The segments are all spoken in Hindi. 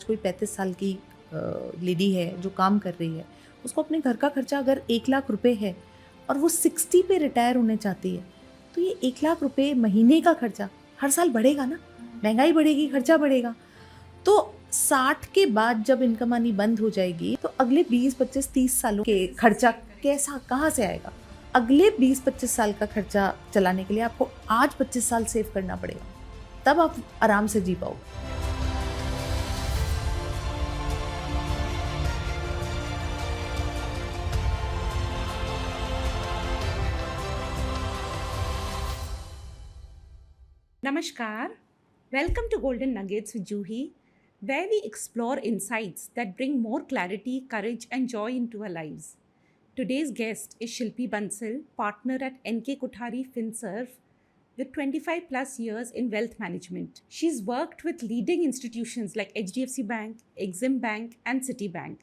कोई 35 साल की लेडी है जो काम कर रही है, उसको अपने घर का खर्चा अगर 1 लाख रुपए है और वो 60 पे रिटायर होने चाहती है, तो ये 1 लाख रुपए महीने का खर्चा हर साल बढ़ेगा ना, महंगाई बढ़ेगी, खर्चा बढ़ेगा। तो 60 के बाद जब इनकम आनी बंद हो जाएगी तो अगले 20, 25, 30 सालों के खर्चा कैसा, कहाँ से आएगा? अगले 20-25 साल का खर्चा चलाने के लिए आपको आज 25 साल सेव करना पड़ेगा, तब आप आराम से जी पाओगे। Namaskar. Welcome to Golden Nuggets with Juhi, where we explore insights that bring more clarity, courage, and joy into our lives. Today's guest is Shilpi Bansal, partner at NK Kothari FinServ, with 25 plus years in wealth management. She's worked with leading institutions like HDFC Bank, Exim Bank, and Citibank,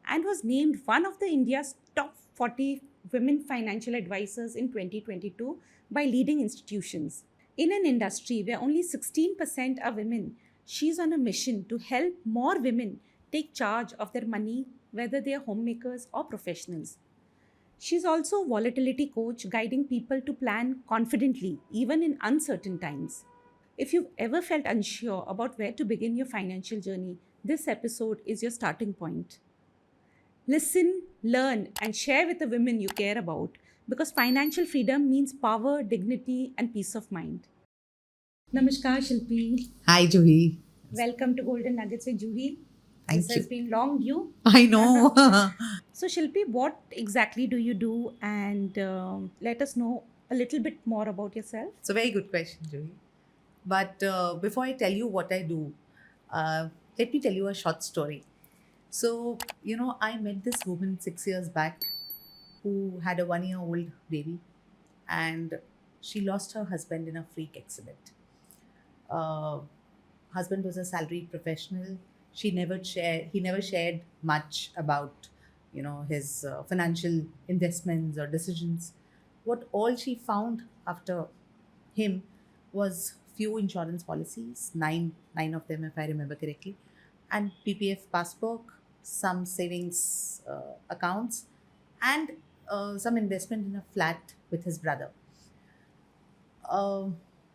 and was named one of the India's top 40 women financial advisors in 2022 by leading institutions. In an industry where only 16% are women, she's on a mission to help more women take charge of their money, whether they are homemakers or professionals. She's also a volatility coach, guiding people to plan confidently, even in uncertain times. If you've ever felt unsure about where to begin your financial journey, this episode is your starting point. Listen, learn, and share with the women you care about, because financial freedom means power, dignity, and peace of mind. Namaskar, Shilpi. Hi, Juhi. Welcome to Golden Nuggets with Juhi. Thank This has you. been long due. I know. So, Shilpi, what exactly do you do? And let us know a little bit more about yourself. It's a very good question, Juhi. But before I tell you what I do, let me tell you a short story. So, I met this woman 6 years back who had a 1-year-old baby, and she lost her husband in a freak accident. Husband was a salaried professional. He never shared much about, his financial investments or decisions. What all she found after him was few insurance policies, nine of them, if I remember correctly, and PPF passbook, some savings accounts, and some investment in a flat with his brother.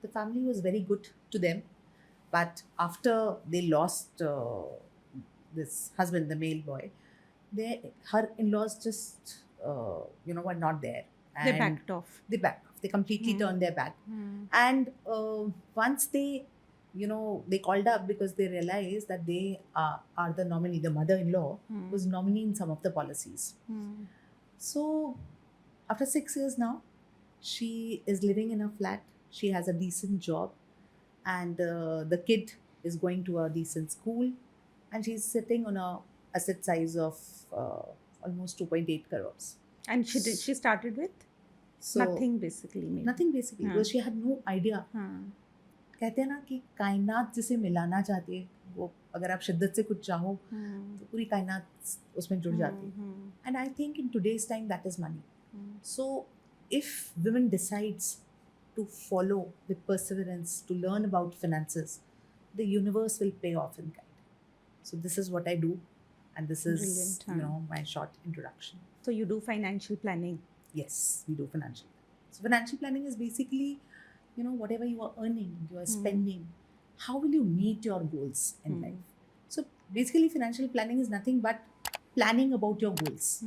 The family was very good to them, but after they lost this husband, the male boy, her in-laws just were not there. They backed off. They backed off. They completely turned their back. And once they called up because they realized that they are the nominee. The mother-in-law was nominee in some of the policies. So after 6 years now, she is living in a flat. She has a decent job, and the kid is going to a decent school, and she's sitting on a asset size of almost 2.8 crores. And she started with So nothing basically. Maybe. Nothing basically, because she had no idea. कहते हैं ना कि कायनात जिसे मिलाना चाहती है, वो अगर आप शिद्दत से कुछ चाहो तो पूरी कायनात उसमें जुड़ जाती है. And I think in today's time that is money. So if women decides to follow with perseverance to learn about finances, the universe will pay off in kind. So this is what I do, and this is Brilliant, my short introduction. So you do financial planning. Yes, we do financial planning. So financial planning is basically, whatever you are earning, you are spending, how will you meet your goals in life? So basically financial planning is nothing but planning about your goals.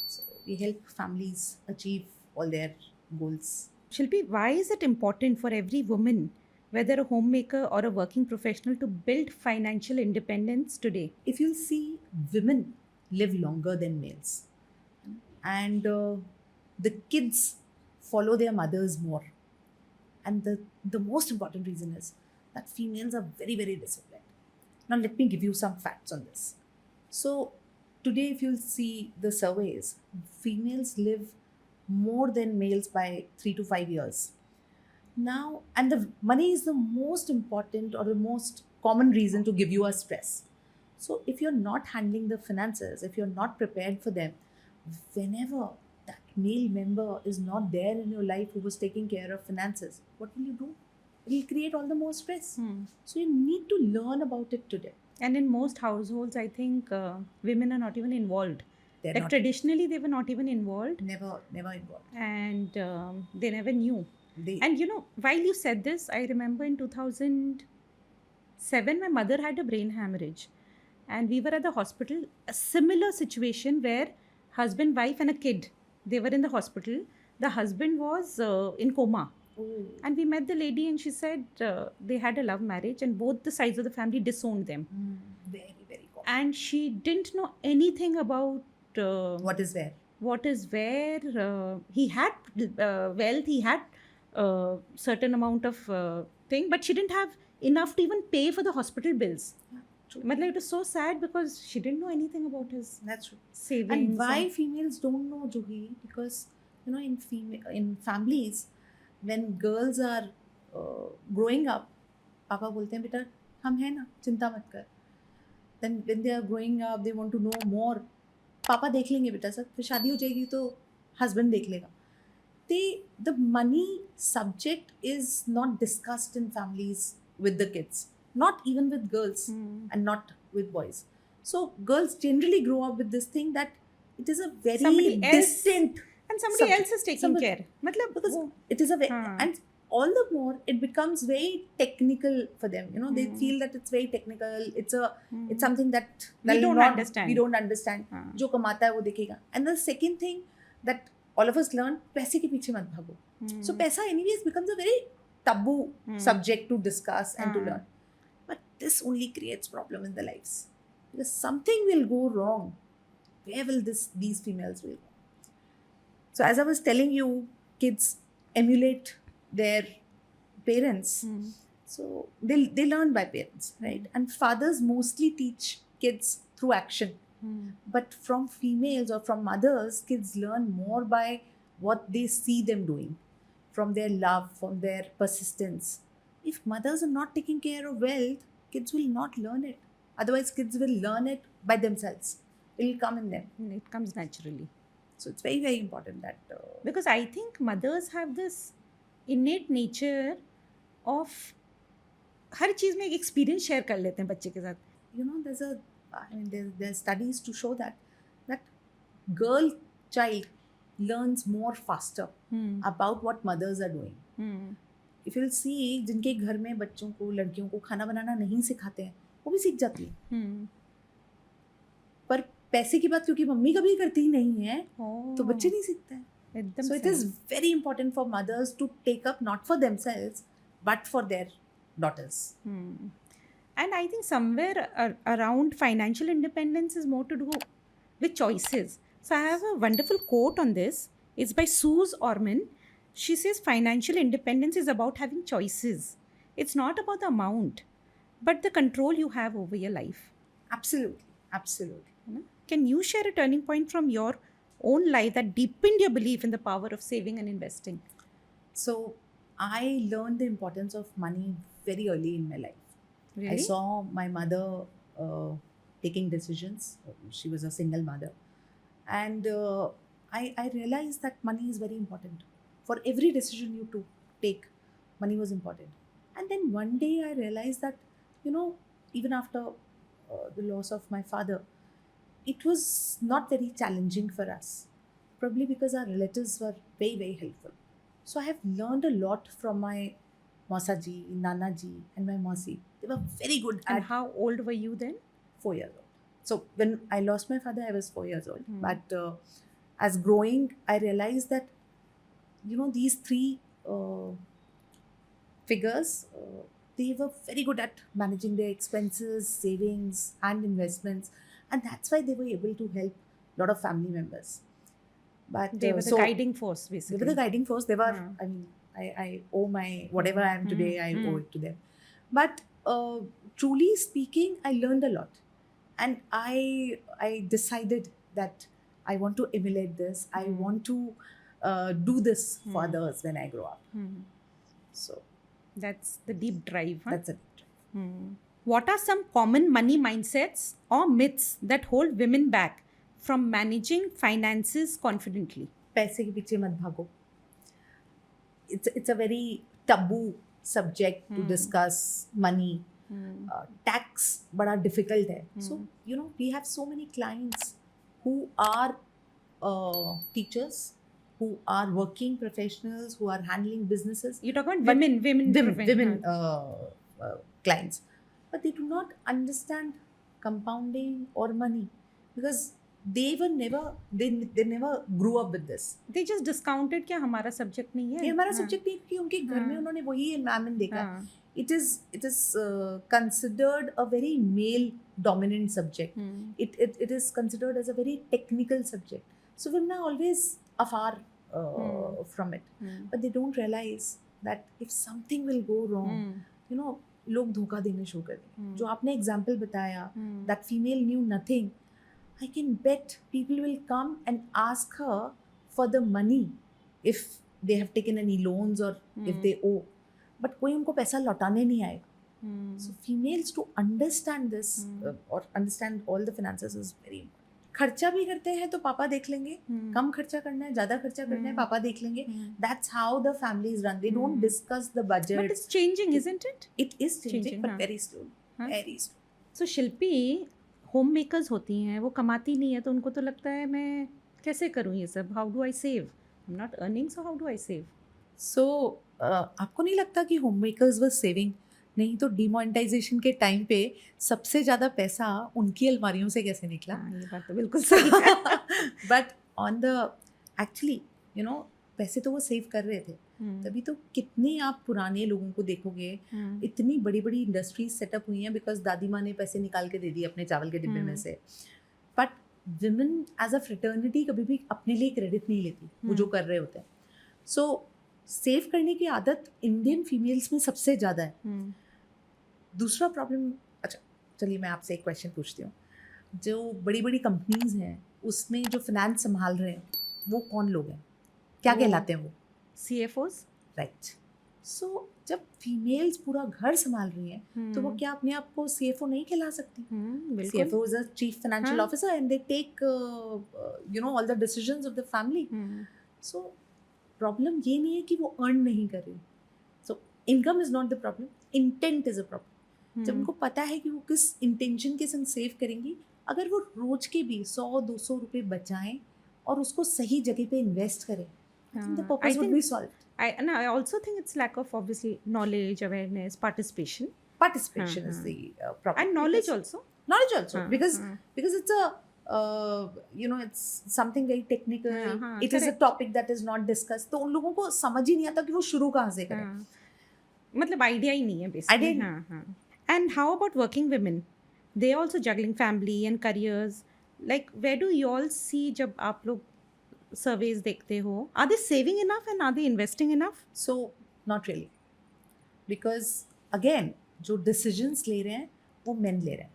So we help families achieve all their goals. Shilpi, why is it important for every woman, whether a homemaker or a working professional, to build financial independence today? If you see, women live longer than males, and the kids follow their mothers more. And the most important reason is that females are very, very disciplined. Now, let me give you some facts on this. So, today, if you'll see the surveys, females live more than males by 3 to 5 years. Now, and the money is the most important or the most common reason to give you a stress. So, if you're not handling the finances, if you're not prepared for them, whenever that male member is not there in your life who was taking care of finances, what will you do? It will create all the more stress. So you need to learn about it today. And in most households, I think women are not even involved. They're Like not traditionally, they were not even involved, never involved. and they never knew. They And you know, while you said this, I remember in 2007, my mother had a brain hemorrhage, and we were at the hospital. A similar situation where husband, wife, and a kid, they were in the hospital. The husband was in coma, oh, and we met the lady, and she said they had a love marriage, and both the sides of the family disowned them. very common. And she didn't know anything about What is where? what is where. He had wealth, he had certain amount of thing, but she didn't have enough to even pay for the hospital bills. Yeah, true. Matlab, it was so sad because she didn't know anything about his That's true. savings. And why females don't know, Juhi? Because in families, when girls are growing up, पापा बोलते हैं बेटा हम हैं ना, चिंता मत कर. Then when they are growing up, they want to know more. पापा देख लेंगे बेटा सब, फिर शादी हो जाएगी तो husband देख लेगा. The money subject is not discussed in families with the kids, not even with girls and not with boys. So girls generally grow up with this thing that it is a very Somebody else- distant, and somebody subject. else is taking Somebody- care. Matlab, because wo- it is a very, हाँ. and all the more it becomes very technical for them. They feel that it's very technical. It's something that We they'll don't not- understand. We don't understand. हाँ. जो कमाता है वो देखेगा. And the second thing that all of us learn, पैसे के पीछे मत भागो. So पैसा anyways becomes a very taboo subject to discuss and to learn. But this only creates problem in their lives. Because something will go wrong. Where will these females will go? So as I was telling you, kids emulate their parents. So they learn by parents, right? And fathers mostly teach kids through action. But from females or from mothers, kids learn more by what they see them doing, from their love, from their persistence. If mothers are not taking care of wealth, kids will not learn it. Otherwise, kids will learn it by themselves. It will come in them. It comes naturally. So it's very, very important that Because I think mothers have this innate nature of हर चीज़ में एक एक्सपीरियंस शेयर कर लेते हैं बच्चे के साथ. there's studies to show that girl child learns more faster about what mothers are doing. If you'll see, जिनके घर में बच्चों को, लड़कियों को खाना बनाना नहीं सिखाते हैं, वो भी सीख जाती है. पर पैसे की बात क्योंकि मम्मी कभी करती ही नहीं है, तो बच्चे नहीं सीखते हैं. एकदम So it is very important for mothers to take up not for themselves but for their daughters. And I think somewhere around financial independence is more to do with choices. So I have a wonderful quote on this. It's by Suze Orman. She says financial independence is about having choices. It's not about the amount, but the control you have over your life. Absolutely. Can you share a turning point from your own life that deepened your belief in the power of saving and investing? So I learned the importance of money very early in my life. Really? I saw my mother taking decisions. She was a single mother. And I realized that money is very important. For every decision you take, money was important. And then one day I realized that, even after the loss of my father, it was not very challenging for us. Probably because our relatives were very, very helpful. So I have learned a lot from my Mausaji, Nanaji, and my Mausi. They were very good And at how old were you then? 4 years old. So when I lost my father, I was 4 years old. But as growing, I realized that, these three figures, they were very good at managing their expenses, savings, and investments. And that's why they were able to help a lot of family members. But They were the guiding force, they basically. were the guiding force. They were, Yeah. I owe my, whatever I am today, I owe it to them. But truly speaking, I learned a lot. And I decided that I want to emulate this. I want to do this for others when I grow up. So That's the deep drive. Huh? that's it. What are some common money mindsets or myths that hold women back from managing finances confidently? पैसे के पीछे मत भागो. It's a very taboo subject to discuss money. Tax बड़ा डिफिकल्ट है. So you know we have so many clients who are teachers, who are working professionals, who are handling businesses. You talk about But women clients, but they do not understand compounding or money because they never grew up with this. They just discounted क्या हमारा सब्जेक्ट नहीं है. ये हमारा सब्जेक्ट नहीं, क्योंकि उनके घर में हाँ. उन्होंने वही एनवायरनमेंट देखा है. हाँ. It is considered a very male dominant subject. It is considered as a very technical subject. So women are always afar from it. But they don't realize that if something will go wrong, you know, लोग धोखा देने शुरू कर देंगे. जो आपने एग्जाम्पल बताया, that female knew nothing, I can bet people will come and ask her for the money if they have taken any loans or if they owe. But कोई उनको पैसा लौटाने नहीं आएगा. So females to understand this or understand all the finances is very important. खर्चा भी करते हैं तो पापा देख लेंगे. कम खर्चा करना है, ज़्यादा खर्चा करना है, पापा देख लेंगे. That's how the families run. They don't discuss the budget. But it's changing, isn't it? It is changing, but very slow. Very slow. So Shilpi home makers होती हैं, वो कमाती नहीं है तो उनको तो लगता है मैं कैसे करूँ ये सब. How do I save? I'm not earning, so how do I save? So आपको नहीं लगता कि होम मेकर्स वर सेविंग? नहीं तो डिमोनेटाइजेशन के टाइम पे सबसे ज़्यादा पैसा उनकी अलमारियों से कैसे निकला? ये बात तो बिल्कुल सही है. But on the actually you know पैसे तो वो सेव कर रहे थे. तभी तो कितने आप पुराने लोगों को देखोगे, इतनी बड़ी बड़ी इंडस्ट्रीज सेटअप हुई हैं बिकॉज दादी माँ ने पैसे निकाल के दे दिए अपने चावल के डिब्बे में से. But women as a fraternity कभी भी अपने लिए क्रेडिट नहीं लेती वो जो कर रहे होते हैं. सो सेव करने की आदत इंडियन फीमेल्स में सबसे ज़्यादा है. दूसरा प्रॉब्लम, अच्छा चलिए मैं आपसे एक क्वेश्चन पूछती हूँ. जो बड़ी बड़ी कंपनीज हैं उसमें जो फाइनेंस संभाल रहे हैं वो कौन लोग हैं, क्या कहलाते हैं वो? CFOs. राइट. सो जब फीमेल्स पूरा घर संभाल रही हैं तो वो क्या अपने आप को CFO नहीं कहला सकती? CFO is a chief financial officer and they take you know all the decisions of the family. So problem ये नहीं है कि वो अर्न नहीं कर रही. So income is not the problem, intent is a problem. जब उनको पता है कि वो किस इंटेंशन के संग सेव करेंगी, अगर वो रोज के भी 100-200 रुपए बचाएं और उसको सही जगह पे इन्वेस्ट करें, the purpose would be solved. I also think it's lack of obviously knowledge, awareness, participation. Participation is the problem. And knowledge also. Knowledge also because it's a you know it's something very technical. It is a topic that is not discussed. तो उन लोगों को समझ ही नहीं आता कि वो शुरू कहाँ से करें. मतलब आइडिया ही नहीं है basically. Idea. And how about working women? They also juggling family and careers. Like where do you all see जब आप लोग surveys देखते हो? Are they saving enough and are they investing enough? So not really. Because again जो decisions ले रहे हैं वो men ले रहे हैं.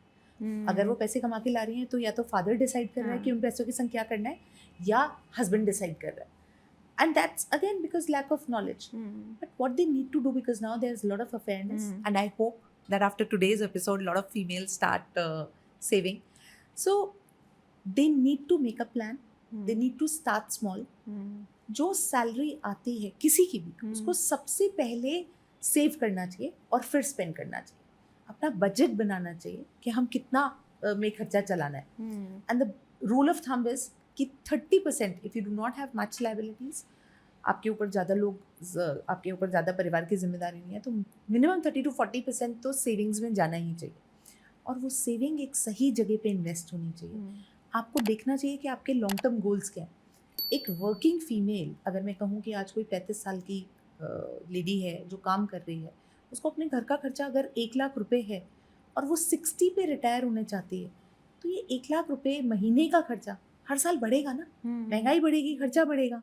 अगर वो पैसे कमा के ला रही हैं तो या तो फादर डिसाइड कर रहा है कि उन पैसों की संग क्या करना है, या हस्बैंड डिसाइड कर रहा है. And that's again because lack of knowledge. But what they need to do, because now there's a lot of awareness, and I hope that after today's episode, a lot of females start saving. So they need to make a plan. They need to start small. जो सैलरी आती है किसी की भी, उसको सबसे पहले सेव करना चाहिए और फिर स्पेंड करना चाहिए. अपना बजट बनाना चाहिए कि हम कितना में खर्चा चलाना है. And the rule of thumb is कि 30% if you do not have much liabilities, आपके ऊपर ज़्यादा लोग, आपके ऊपर ज़्यादा परिवार की जिम्मेदारी नहीं है, तो मिनिमम 30 to 40% तो सेविंग्स में जाना ही चाहिए. और वो सेविंग एक सही जगह पे इन्वेस्ट होनी चाहिए. आपको देखना चाहिए कि आपके लॉन्ग टर्म गोल्स क्या हैं. एक वर्किंग फीमेल, अगर मैं कहूँ कि आज कोई 35 साल की लेडी है जो काम कर रही है, उसको अपने घर का खर्चा अगर 1 लाख रुपए है और वो 60 पे रिटायर होने चाहती है, तो ये 1 लाख रुपए महीने का खर्चा हर साल बढ़ेगा ना. महंगाई बढ़ेगी, खर्चा बढ़ेगा.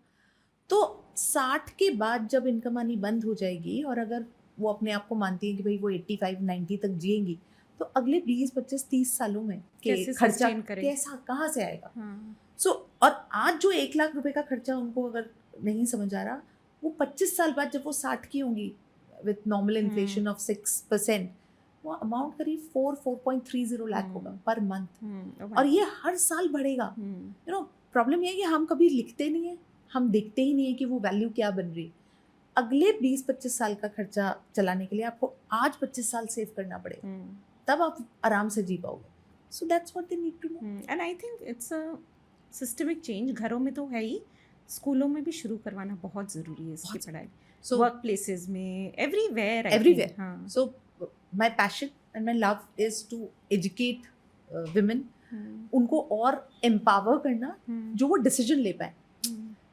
तो 60 के बाद जब इनकम आनी बंद हो जाएगी और अगर वो अपने आप को मानती है कि भाई वो 85-90 तक जिएंगी, तो अगले 20-25-30 सालों में खर्चा कैसा कहाँ से आएगा? सो और आज जो 1 लाख रुपए का खर्चा उनको अगर नहीं समझ आ रहा, वो 25 साल बाद जब वो 60 की होंगी विथ नॉर्मल इन्फ्लेशन ऑफ 6%, वो अमाउंट करीब 4.30 लाख होगा पर मंथ. और ये हर साल बढ़ेगा. यू नो प्रॉब्लम ये है कि हम कभी लिखते नहीं है, हम देखते ही नहीं है कि वो वैल्यू क्या बन रही है. अगले 20-25 साल का खर्चा चलाने के लिए आपको आज 25 साल सेव करना पड़ेगा, तब आप आराम से जी पाओगे. So that's what they need to know. And I think it's a systemic change. घरों में तो है ही, स्कूलों में भी शुरू करवाना बहुत ज़रूरी है इसकी पढ़ाई. So वर्क प्लेसेस में, एवरीवेयर. everywhere. हाँ. So my passion and my love is to educate women, उनको और empower करना जो वो decision ले पाए.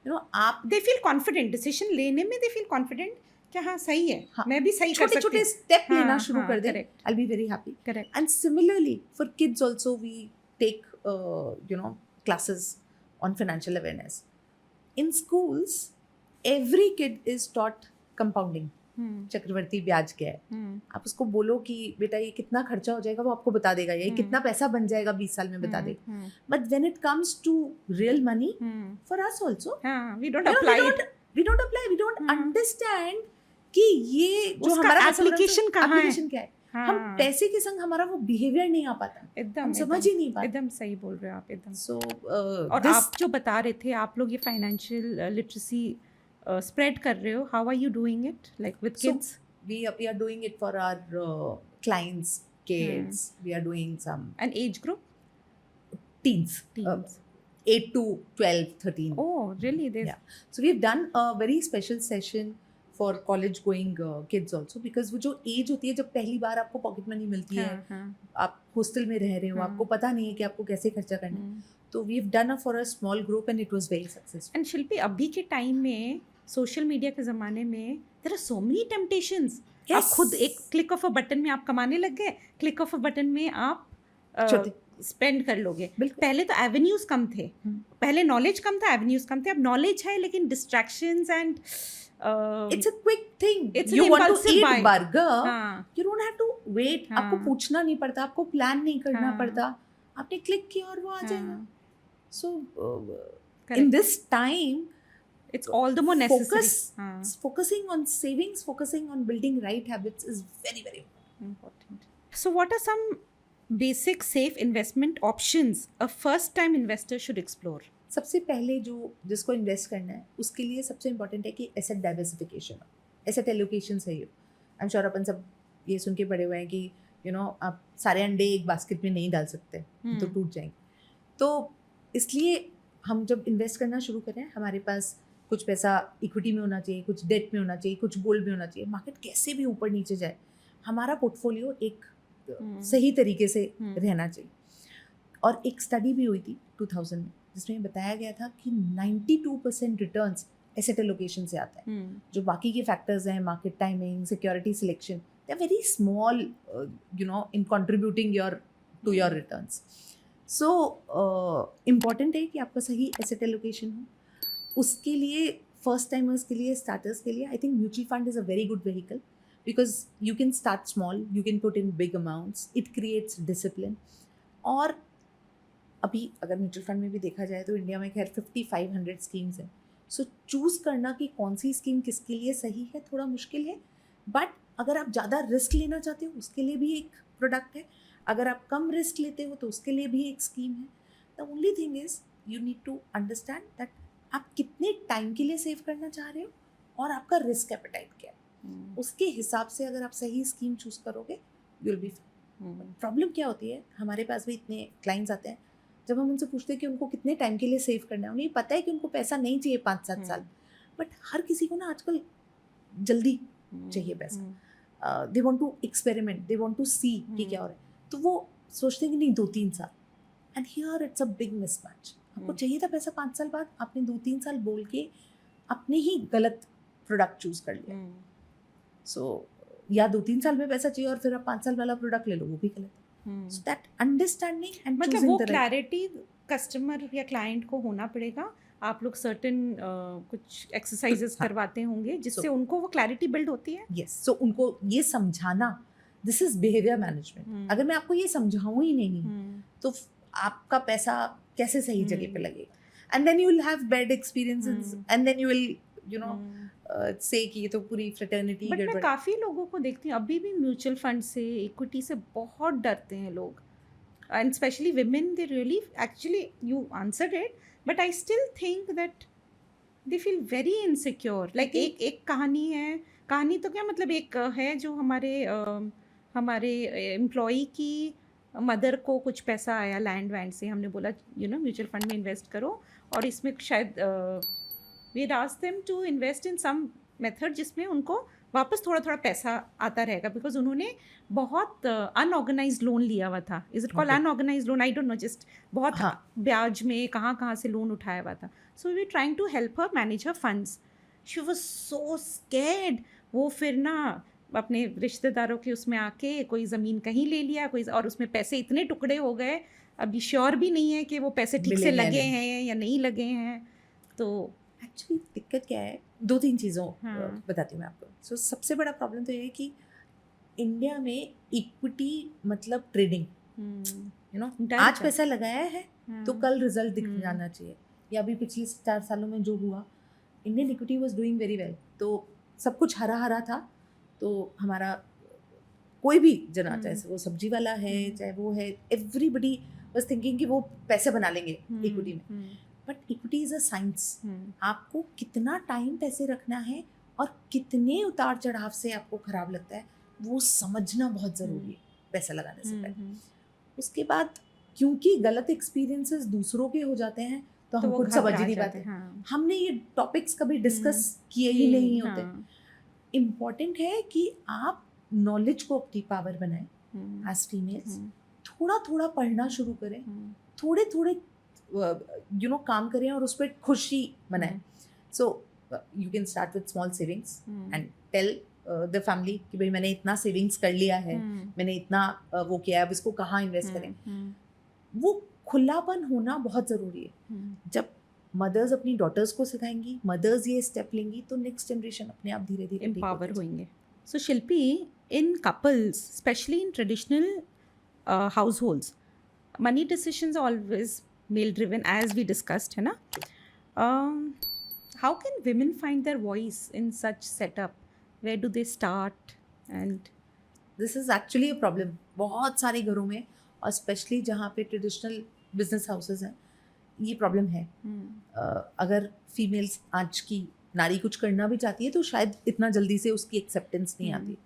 You know, आप दे फील कॉन्फिडेंट डिसीजन लेने में. दे फील कॉन्फिडेंट कि हाँ सही है, हाँ, मैं भी सही कर छोटे सकती छोटे हूँ. स्टेप हाँ, लेना शुरू हाँ, कर दें. correct. I'll be very happy. Correct. And similarly for kids also we take classes on financial awareness. In schools every kid is taught compounding. चक्रवर्ती ब्याज क्या है. आप उसको बोलो कि बेटा ये कितना खर्चा हो जाएगा, वो आपको बता देगा. ये कितना पैसा बन जाएगा 20 साल में बता देगा. But when it comes to real money for us also, we don't apply it. we don't understand कि ये जो उसका हमारा पैसा application कहाँ है? application क्या है. हम पैसे के संग हमारा वो बिहेवियर नहीं आ पाता, एकदम हम समझ ही नहीं पाते. एकदम सही बोल रहे हो आप. एकदम. So और आप जो बता रहे थे, आप लोग ये फाइनेंशियल लिटरेसी स्प्रेड कर रहे हो. How are you doing it, like with kids? we are doing it for our clients, kids. We are doing some an age group? teens, Teens. 8 to 12, 13. Oh, really? Yeah. So we've done a very special session for college going kids also, because वो जो एज होती है जब पहली बार आपको पॉकेट मनी मिलती है, आप हॉस्टल में रह रहे हो, आपको पता नहीं है कि आपको कैसे खर्चा करना है. तो we've done it for a small group and it was very successful. And Shilpi, अभी के टाइम में सोशल मीडिया के ज़माने में there are so many temptations. आप खुद एक क्लिक ऑफ अ बटन में आप कमाने लग गए. क्लिक ऑफ अ बटन में आप स्पेंड कर लोगे. पहले तो एवेन्यूज कम थे, पहले नॉलेज कम था, एवेन्यूज कम थे. अब नॉलेज है लेकिन distractions and it's a quick thing. It's You an want to impulsive eat buy. burger, हाँ. you don't have to wait. हाँ. आपको पूछना नहीं पड़ता, आपको प्लान नहीं करना हाँ. पड़ता. आपने क्लिक किया और वो आ जाएगा. हाँ. So Correct. in this time, it's all the more necessary. focusing on savings, focusing on building right habits is very, very important. So what are some basic safe investment options a first time investor should explore? सबसे पहले जो जिसको इन्वेस्ट करना है उसके लिए सबसे इम्पोर्टेंट है कि एसेट डाइवर्सिफिकेशन, एसेट एलोकेशन सही हो. आई एम श्योर अपन सब ये सुन के पड़े हुए हैं कि आप सारे अंडे एक बास्केट में नहीं डाल सकते, तो टूट जाएंगे. तो इसलिए हम जब इन्वेस्ट करना शुरू करें, हमारे पास कुछ पैसा इक्विटी में होना चाहिए, कुछ डेट में होना चाहिए, कुछ गोल्ड में होना चाहिए. मार्केट कैसे भी ऊपर नीचे जाए, हमारा पोर्टफोलियो एक सही तरीके से रहना चाहिए. और एक स्टडी भी हुई थी 2000 में जिसमें बताया गया था कि 92% रिटर्न्स एसेट एलोकेशन से आता है. जो बाकी के फैक्टर्स हैं, market timing, security selection, they are very small in contributing to your returns. So important है कि आपका सही एसेट एलोकेशन हो. उसके लिए फर्स्ट टाइमर्स के लिए, स्टार्टर्स के लिए, I think mutual fund is a very good vehicle, because you can start small, you can put in big amounts, it creates discipline. और अभी अगर म्यूचुअल फंड में भी देखा जाए तो इंडिया में खैर 5500 स्कीम्स हैं. सो चूज़ करना कि कौन सी स्कीम किसके लिए सही है थोड़ा मुश्किल है. बट अगर आप ज़्यादा रिस्क लेना चाहते हो उसके लिए भी एक प्रोडक्ट है. अगर आप कम रिस्क लेते हो तो उसके लिए भी एक स्कीम है. The only thing is you need to understand that आप कितने टाइम के लिए सेव करना चाह रहे हो और आपका रिस्क एपेटाइट क्या है. उसके हिसाब से अगर आप सही स्कीम चूज करोगे you will be fine. Problem क्या होती है, हमारे पास भी इतने क्लाइंट्स आते हैं, जब हम उनसे पूछते हैं कि उनको कितने टाइम के लिए सेव करना है, उन्हें पता है कि उनको पैसा नहीं चाहिए 5-7 साल, बट हर किसी को ना आजकल जल्दी चाहिए पैसा. They want to experiment, they want to see कि क्या हो रहा है, तो वो सोचते हैं कि नहीं 2-3 साल. And here it's a big mismatch. आपको चाहिए था पैसा 5 साल बाद, आपने 2-3 साल बोल के अपने ही गलत प्रोडक्ट चूज कर लिया. सो या 2-3 साल में पैसा चाहिए और फिर आप 5 साल वाला प्रोडक्ट ले लो, वो भी गलत है. सो दैट अंडरस्टैंडिंग एंड मतलब वो क्लैरिटी कस्टमर या क्लाइंट को होना पड़ेगा. आप लोग सर्टेन कुछ एक्सरसाइजेस करवाते होंगे जिससे उनको वो क्लैरिटी बिल्ड होती है. यस. सो उनको ये समझाना, दिस इज बिहेवियर मैनेजमेंट. अगर मैं आपको ये समझाऊं ही नहीं तो आपका पैसा कैसे सही जगह पे लगेगा. And then you will have bad experiences and then you will say कि ये तो पूरी फ्रेटर्निटी. बट मैं काफ़ी लोगों को देखती हूँ अभी भी म्यूचुअल फंड से, इक्विटी से बहुत डरते हैं लोग. And specially women, they really, actually you answered it, but I still think that they feel very insecure. Like एक कहानी तो क्या मतलब, एक है जो हमारे एम्प्लॉई की मदर को कुछ पैसा आया लैंड वैंड से. हमने बोला म्यूचुअल फंड में इन्वेस्ट करो, और इसमें शायद we asked them to invest in some method जिसमें उनको वापस थोड़ा थोड़ा पैसा आता रहेगा, बिकॉज उन्होंने बहुत अनऑर्गेनाइज लोन लिया हुआ था. Is it called unorganised loan? I don't know, just बहुत ब्याज में कहाँ से लोन उठाया हुआ था. So we trying to help her manage her funds. She was so scared. वो फिर ना अपने रिश्तेदारों के उसमें आके कोई ज़मीन कहीं ले लिया, कोई, और उसमें पैसे इतने टुकड़े हो गए, अभी श्योर भी नहीं है कि वो पैसे ठीक से लगे हैं या नहीं लगे हैं. तो एक्चुअली दिक्कत क्या है, 2-3 चीज़ों बताती हूँ मैं आपको. सो सबसे बड़ा प्रॉब्लम तो ये है कि इंडिया में इक्विटी मतलब ट्रेडिंग, आज पैसा लगाया है तो कल रिजल्ट दिख जाना चाहिए. या अभी पिछले 4 सालों में जो हुआ, Indian equity was doing very well. तो सब कुछ हरा हरा था. तो हमारा कोई भी जना, चाहे वो सब्जी वाला है चाहे वो है, एवरीबडी वाज थिंकिंग कि वो पैसे बना लेंगे इक्विटी में. But equity is a science. आपको कितना टाइम पैसे रखना है और कितने उतार चढ़ाव से आपको खराब लगता है, वो समझना बहुत ज़रूरी है पैसा लगाने से पहले. उसके बाद क्योंकि गलत एक्सपीरियंसेस दूसरों के हो जाते हैं तो हम कुछ समझ ही नहीं पाते. हमने ये टॉपिक्स कभी डिस्कस किए ही नहीं होते. इम्पॉर्टेंट है कि आप नॉलेज को अपनी पावर बनाएं एज फीमेल्स. थोड़ा थोड़ा पढ़ना शुरू करें, थोड़े थोड़े काम करें और उस पर खुशी मनाएं. So you can start with small savings and tell the family कि भाई मैंने इतना सेविंग्स कर लिया है, मैंने इतना वो किया है, अब इसको कहाँ इन्वेस्ट करें. वो खुलापन होना बहुत ज़रूरी है. जब मदर्स अपनी डॉटर्स को सिखाएंगी, मदर्स ये स्टेप लेंगी, तो नेक्स्ट जनरेशन अपने आप धीरे धीरे एम्पावर होंगे. So Shilpi, in couples, specially in traditional households, money decisions always male driven, as we discussed, है ना? How can women find their voice in such setup? Where do they start? And this is actually a problem बहुत सारे घरों में, और स्पेशली जहाँ पे ट्रेडिशनल बिजनेस हाउसेस हैं, ये प्रॉब्लम है. अगर फीमेल्स, आज की नारी कुछ करना भी चाहती है तो शायद इतना जल्दी से उसकी एक्सेप्टेंस नहीं आती.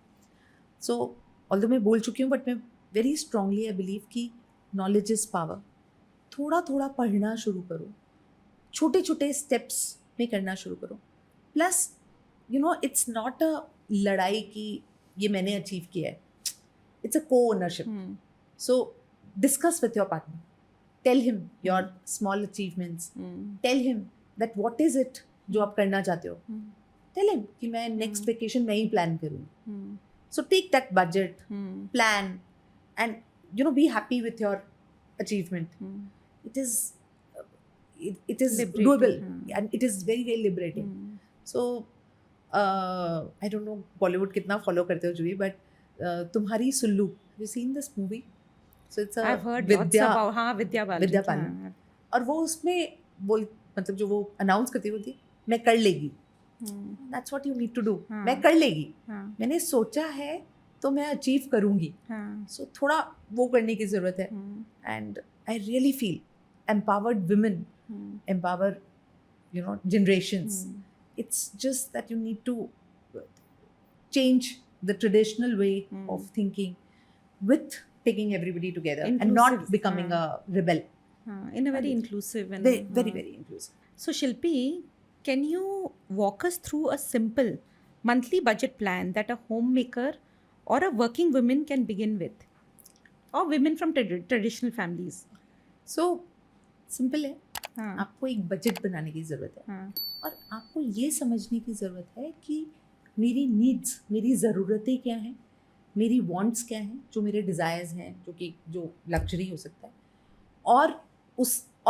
सो ऑल्दो मैं बोल चुकी हूँ, बट मैं वेरी स्ट्रांगली आई बिलीव कि नॉलेज इज़ पावर. थोड़ा थोड़ा पढ़ना शुरू करो, छोटे छोटे स्टेप्स में करना शुरू करो. प्लस इट्स नॉट अ लड़ाई कि ये मैंने अचीव किया है. It's a co ownership. So discuss with your partner, tell him your small achievements, tell him that what is it जो आप करना चाहते हो. टेल हिम कि मैं नेक्स्ट वेकेशन मैं ही प्लान करूँ. So take that budget, plan, and be happy with your achievement. It is doable and it is very very liberating. So I don't know Bollywood kitna follow karte ho Juhi, but Tumhari Sullu, have you seen this movie? So it's a I've heard lots about Vidya Balan. और वो उसमें बोल, मतलब जो वो अनाउंस करती होती, मैं कर लेगी. That's what you need to do. मैं कर लेगी, मैंने सोचा है तो मैं अचीव करूँगी. सो थोड़ा वो करने की ज़रूरत है. And I really feel empowered women empower generations. It's just that you need to change the traditional way of thinking with taking everybody together and not becoming a rebel. In a very inclusive and very very inclusive. So Shilpi, can you walk us through a simple monthly budget plan that a homemaker or a working woman can begin with, or women from traditional families? So simple है. आपको एक बजट बनाने की ज़रूरत है. और आपको ये समझने की ज़रूरत है कि मेरी नीड्स, मेरी ज़रूरतें क्या हैं, मेरी वांट्स क्या हैं, जो मेरे डिज़ायर्स हैं, जो लग्जरी हो सकता है, और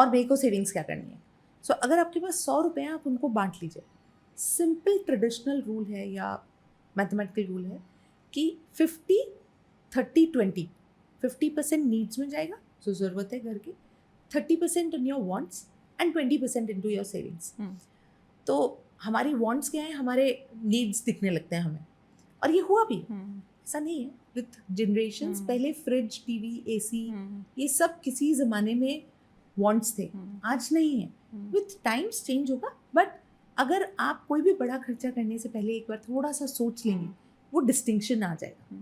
मेरे को सेविंग्स क्या करनी है. सो अगर आपके पास 100 रुपये हैं, आप उनको बांट लीजिए. सिंपल ट्रेडिशनल रूल है या मैथमेटिकल रूल है कि 50-30-20, 50% नीड्स में जाएगा जो ज़रूरत है घर की, 30% in your wants and 20% into your savings. तो हमारी वांट्स क्या है, हमारे नीड्स दिखने लगते हैं हमें, और ये हुआ भी. ऐसा नहीं है. विथ जनरेशंस पहले फ्रिज, टीवी, एसी, ये सब किसी ज़माने में वांट्स थे, आज नहीं है. विथ टाइम्स चेंज होगा, बट अगर आप कोई भी बड़ा खर्चा करने से पहले एक बार थोड़ा सा सोच लेंगे, वो डिस्टिंक्शन आ जाएगा।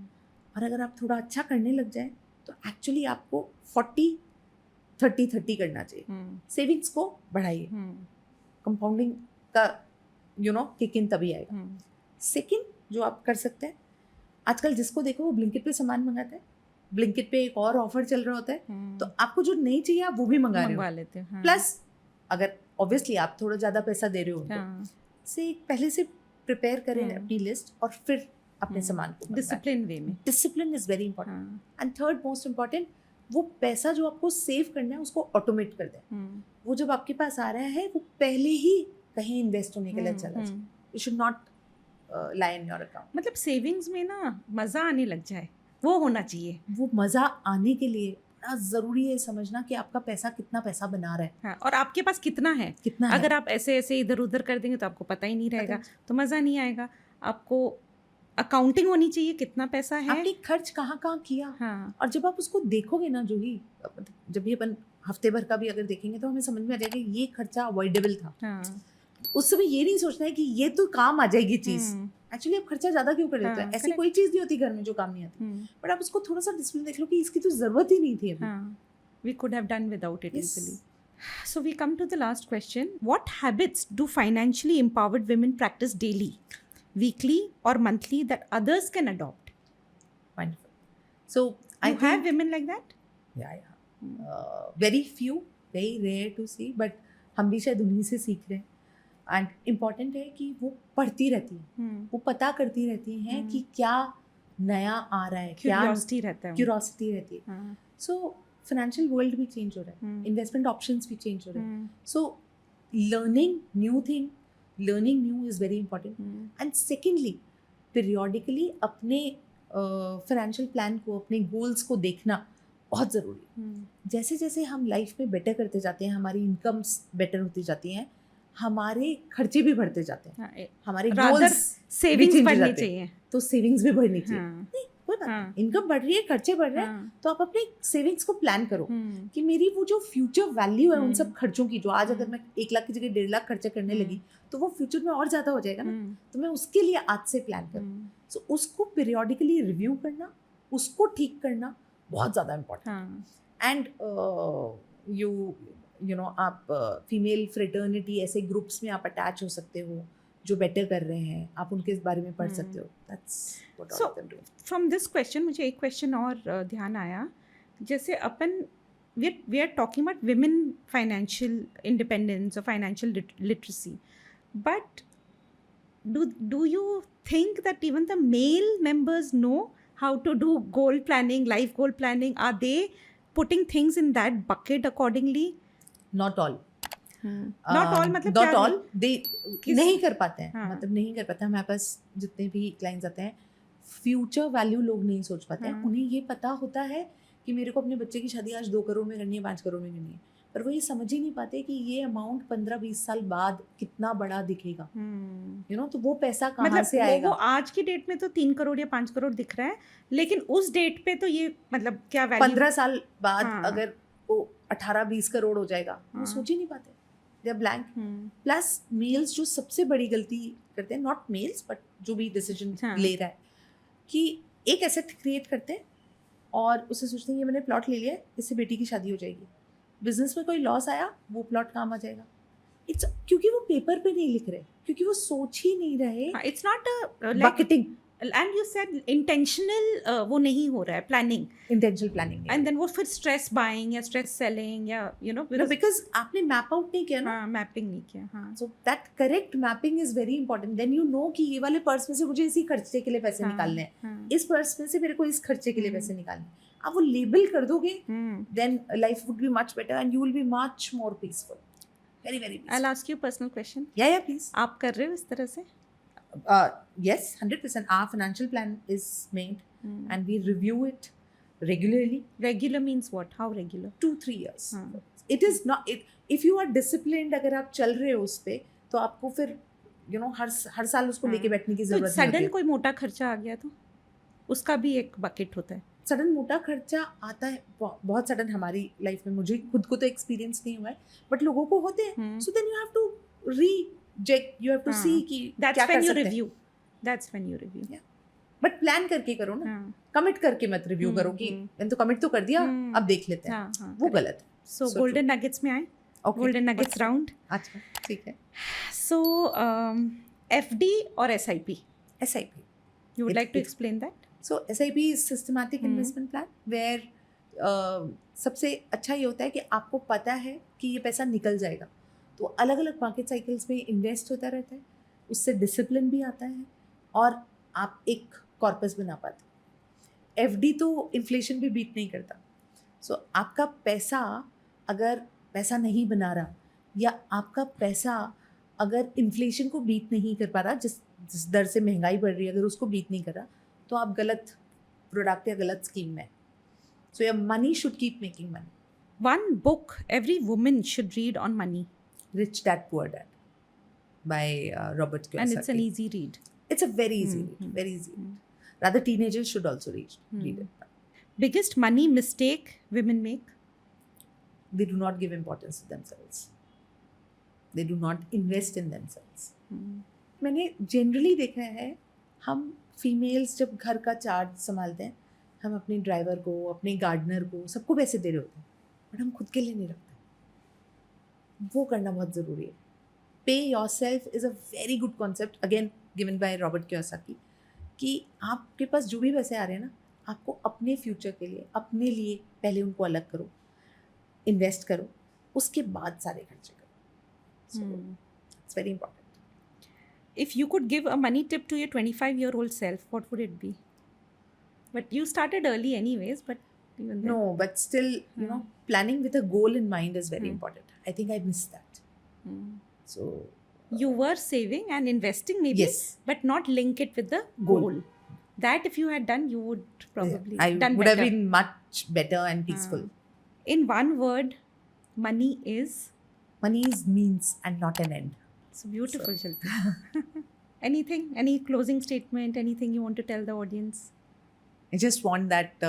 और अगर आप थोड़ा अच्छा करने लग जाए तो एक्चुअली आपको 40-30-30 करना चाहिए। सेविंग्स को बढ़ाइए, कंपाउंडिंग का किक इन तभी आएगा। सेकंड जो आप कर सकते हैं, आजकल जिसको देखो वो ब्लिंकिट पे सामान मंगाता है, ब्लिंकिट पे एक और ऑफर चल रहा होता है, तो आपको जो नहीं चाहिए आप वो भी मंगवा लेते हैं। प्लस अगर ऑब्वियसली आप थोड़ा ज़्यादा पैसा दे रहे हो उनको, से पहले से प्रिपेयर करें अपनी लिस्ट और फिर अपने सामान को डिसिप्लिन वे में। Discipline is very important. And third most important, वो पैसा जो आपको सेव करना है उसको ऑटोमेट कर दें। वो जब आपके पास आ रहा है वो पहले ही कहीं इन्वेस्ट होने के लिए चला जाए। You should not lie in your account. मतलब सेविंग्स में ना मज़ा आने लग जाए, वो होना चाहिए। वो मज़ा आने के लिए बड़ा ज़रूरी है समझना कि आपका पैसा कितना पैसा बना रहा है। हाँ, और आपके पास कितना है। अगर आप ऐसे ऐसे इधर उधर कर देंगे तो आपको पता ही नहीं रहेगा, तो मज़ा नहीं आएगा। आपको अकाउंटिंग होनी चाहिए, कितना पैसा है, आपने खर्च कहाँ कहाँ किया। हाँ। और जब आप उसको देखोगे ना, जब भी अपन हफ्ते भर का भी अगर देखेंगे तो हमें समझ में आ जाएगा ये खर्चा अवॉइडेबल था। हाँ। उस समय ये नहीं सोचना है कि ये तो काम आ जाएगी चीज़। एक्चुअली आप खर्चा ज़्यादा क्यों कर देते हो? ऐसी कोई चीज़ नहीं होती घर में जो काम नहीं आती, बट आप उसको थोड़ा सा डिसिप्लिन देख लो कि इसकी तो ज़रूरत ही नहीं थी अभी। We could have done without it easily. So we come to the last question. What habits do financially empowered women practice daily, weekly or monthly that others can adopt? Wonderful. So I think have women like that? Yeah. Very few, very rare to see, but हम भी शायद उन्हीं से सीख रहे हैं। एंड इम्पॉर्टेंट है कि वो पढ़ती रहती हैं, वो पता करती रहती हैं कि क्या नया आ रहा है, क्यूरियोसिटी रहती है। सो फाइनेंशियल वर्ल्ड भी चेंज हो रहा है, इन्वेस्टमेंट ऑप्शंस भी चेंज हो रहे हैं। So learning new is very important. And secondly periodically अपने फाइनेंशियल प्लान को, अपने गोल्स को देखना बहुत ज़रूरी है। जैसे जैसे हम लाइफ में बेटर करते जाते हैं, हमारी इनकम्स बेटर होती जाती हैं, हमारे खर्चे भी बढ़ते जाते हैं, हमारे गोल्स सेविंग्स बढ़नी चाहिए, तो सेविंग्स भी बढ़नी चाहिए। नहीं कोई बात नहीं, इनकम बढ़ रही है, खर्चे बढ़ रहे हैं, तो आप अपने सेविंग्स को प्लान करो कि मेरी वो जो फ्यूचर वैल्यू है उन सब खर्चों की, जो आज अगर मैं 1 लाख की जगह 1.5 लाख खर्चा करने लगी तो वो फ्यूचर में और ज़्यादा हो जाएगा ना, तो मैं उसके लिए आज से प्लान करूँ। सो उसको पीरियोडिकली रिव्यू करना, उसको ठीक करना बहुत ज़्यादा इम्पोर्टेंट। एंड यू नो आप फीमेल फ्रेटर्निटी ऐसे ग्रुप्स में आप अटैच हो सकते हो जो बेटर कर रहे हैं, आप उनके बारे में पढ़ सकते हो। That's what all can do. From this question मुझे एक क्वेश्चन और ध्यान आया, जैसे अपन we are talking about women financial independence और financial literacy, but do you think that even the male members know how to do goal planning, life goal planning? Are they putting things in that bucket accordingly? Not all. Not all मतलब not all, they नहीं कर पाते हैं, मतलब नहीं कर पाते। हमारे पास जितने भी क्लाइंट्स आते हैं, फ्यूचर वैल्यू लोग नहीं सोच पाते हैं। उन्हें ये पता होता है कि मेरे को अपने बच्चे की शादी आज 2 करोड़ में करनी है, 5 करोड़ में करनी है, पर वो ये समझ ही नहीं पाते कि ये अमाउंट 15-20 साल बाद कितना बड़ा दिखेगा। तो वो पैसा कहाँ से आएगा? वो आज की डेट में तो 3 करोड़ या 5 करोड़ दिख रहा है, लेकिन उस डेट पे तो ये मतलब क्या वैल्यू 15 साल बाद अगर वो 18-20 करोड़ हो जाएगा, वो सोच ही नहीं पाते, they are blank. Plus males जो सबसे बड़ी गलती करते हैं, नॉट मेल्स बट जो भी डिसीजन ले रहा है, कि एक एसेट क्रिएट करते हैं और उसे सोचते हैं ये मैंने प्लॉट ले लिया है, इससे बेटी की शादी हो जाएगी, बिजनेस में कोई लॉस आया वो प्लॉट काम आ जाएगा। इट्स क्योंकि वो पेपर पे नहीं लिख रहे, क्योंकि वो सोच ही नहीं रहे। It's not bucketing, and you said intentional वो नहीं हो रहा है, planning, intentional planning, and then वो फिर स्ट्रेस बाइंग या स्ट्रेस सेलिंग या बिकॉज आपने मैप आउट नहीं किया ना, मैपिंग नहीं किया। So that correct mapping is very important. Then you know कि ये वाले पर्स में से मुझे इसी खर्चे के लिए पैसे निकालने हैं, इस पर्स में से मेरे को इस खर्चे के लिए पैसे निकालने हैं। आप वो लेबल कर दोगे, then life would be much better and you will be much more peaceful, very very peaceful. I'll ask you a personal question. Yeah please. आप कर रहे हो इस तरह से? Yes, 100%. Our financial plan is made and we review it regularly. Regular means what? How regular? 2-3 years. It is not if you are disciplined, अगर आप चल रहे हो उस पे, तो आपको फिर हर साल उसको लेके बैठने की जरूरत नहीं होती। सडन कोई मोटा खर्चा आ गया तो उसका भी एक बकेट होता है। सडन मोटा खर्चा आता है, बहुत सडन हमारी लाइफ में, मुझे खुद को तो एक्सपीरियंस नहीं हुआ है, बट लोगों को होते हैं। So then you have to you have to हाँ. सी कि That's क्या when कर you सकते हैं. review. That's when you review. But plan करके करो ना, हाँ. कमिट करके मत रिव्यू करो कि मैंने तो कमिट तो कर दिया, अब देख लेते हैं. हाँ, हाँ, वो correct. गलत है. So So golden nuggets में आए. Okay. Golden nuggets round. अच्छा, ठीक है. So FD or SIP? SIP. You would It- like to it- explain that? So SIP is systematic investment plan where सबसे अच्छा ये होता है कि आपको पता है कि ये पैसा निकल जाएगा. तो अलग अलग मार्केट साइकिल्स में इन्वेस्ट होता रहता है, उससे डिसिप्लिन भी आता है और आप एक कॉर्पस बना पाते हैं. एफडी तो इन्फ्लेशन भी बीट नहीं करता. सो आपका पैसा अगर पैसा नहीं बना रहा या आपका पैसा अगर इन्फ्लेशन को बीट नहीं कर पा रहा, जिस दर से महंगाई बढ़ रही है अगर उसको बीट नहीं कर रहा, तो आप गलत प्रोडक्ट या गलत स्कीम में. So your money should keep making money. One book every woman should read on money, Rich Dad Poor Dad by Robert Kiyosaki. and it's an easy read. It's a very easy read, very easy read. Rather, teenagers should also read it. Biggest money mistake women make? They do not give importance to themselves. They do not invest in themselves. मैंने जनरली देखा है, हम फीमेल्स जब घर का चार्ज संभालते हैं, हम अपने ड्राइवर को, अपने गार्डनर को, सबको पैसे दे रहे होते हैं, बट हम खुद के लिए नहीं रखते. वो करना बहुत ज़रूरी है. पे your self is a very good concept, again given by Robert Kiyosaki, कि आपके पास जो भी पैसे आ रहे हैं ना, आपको अपने फ्यूचर के लिए, अपने लिए पहले उनको अलग करो, इन्वेस्ट करो, उसके बाद सारे खर्चे करो. So it's very important. If you could give a money tip to your 25-year-old self, what would it be? But you started early anyways, but even then. No, but still, you know, planning with a goal in mind is very important. I think I missed that. So You were saving and investing maybe, yes, but not link it with the Goal. goal. That if you had done, you would probably I done would have better. been much better and peaceful. In one word, money is. Money is means and not an end. So beautiful, Shilpi. Anything? Any closing statement? Anything you want to tell the audience? I just want that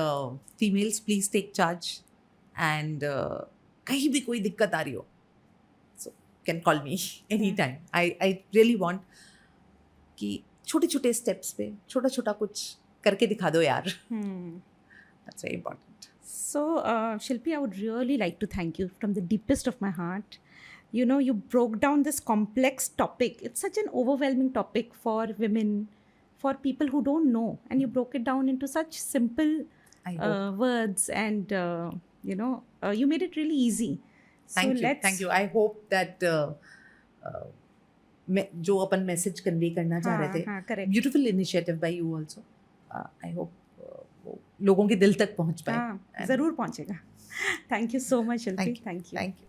females please take charge and कहीं भी कोई दिक्कत आ रही हो, so can call me anytime. I really want कि छोटे छोटे steps पे छोटा छोटा कुछ करके दिखा दो यार. That's very important. So, Shilpi, I would really like to thank you from the deepest of my heart. You know, you broke down this complex topic. It's such an overwhelming topic for women, for people who don't know, and you broke it down into such simple I hope. words, and you know, you made it really easy. Thank you. Thank you. I hope that जो अपन मैसेज कन्वे करना चाह रहे थे, हाँ, correct. Beautiful initiative by you also. I hope वो लोगों के दिल तक पहुंच पाए. हाँ, जरूर पहुंचेगा. Thank you so much, Shilpi. Thank you. Thank you. Thank you.